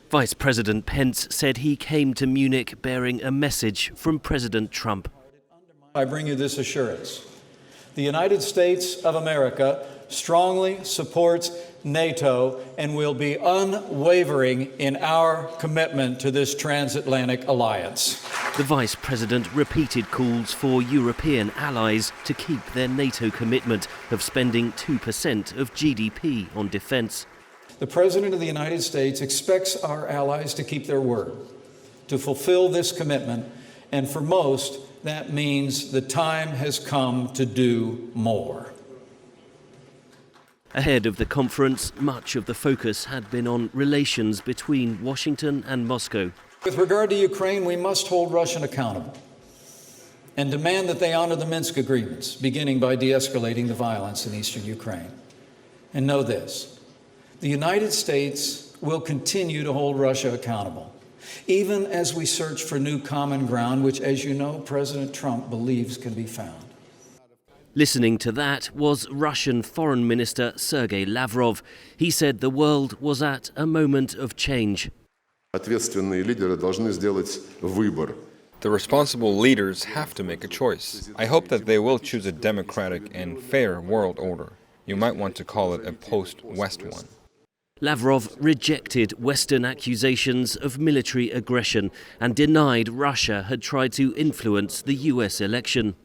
Vice President Pence said he came to Munich bearing a message from President Trump. I bring you this assurance. The United States of America strongly supports NATO and will be unwavering in our commitment to this transatlantic alliance. The Vice President repeated calls for European allies to keep their NATO commitment of spending 2% of GDP on defence. The President of the United States expects our allies to keep their word, to fulfill this commitment, and for most, that means the time has come to do more. Ahead of the conference, much of the focus had been on relations between Washington and Moscow. With regard to Ukraine, we must hold Russia accountable and demand that they honor the Minsk agreements, beginning by de-escalating the violence in eastern Ukraine. And know this, the United States will continue to hold Russia accountable, even as we search for new common ground, which, as you know, President Trump believes can be found. Listening to that was Russian Foreign Minister Sergei Lavrov. He said the world was at a moment of change. The responsible leaders have to make a choice. I hope that they will choose a democratic and fair world order. You might want to call it a post-West one. Lavrov rejected Western accusations of military aggression and denied Russia had tried to influence the US election.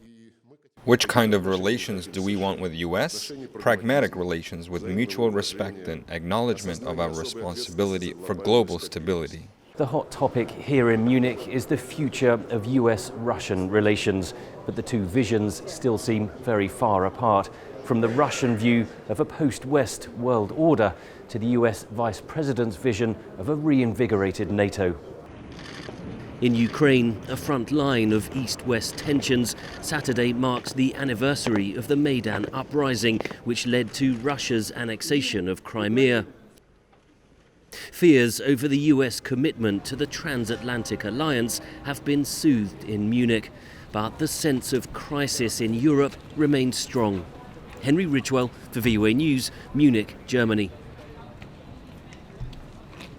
Which kind of relations do we want with the US? Pragmatic relations with mutual respect and acknowledgement of our responsibility for global stability. The hot topic here in Munich is the future of US-Russian relations, but the two visions still seem very far apart. From the Russian view of a post-West world order to the US Vice President's vision of a reinvigorated NATO. In Ukraine, a front line of east-west tensions, Saturday marks the anniversary of the Maidan uprising, which led to Russia's annexation of Crimea. Fears over the US commitment to the Transatlantic alliance have been soothed in Munich, but the sense of crisis in Europe remains strong. Henry Ridgwell for VOA News, Munich, Germany.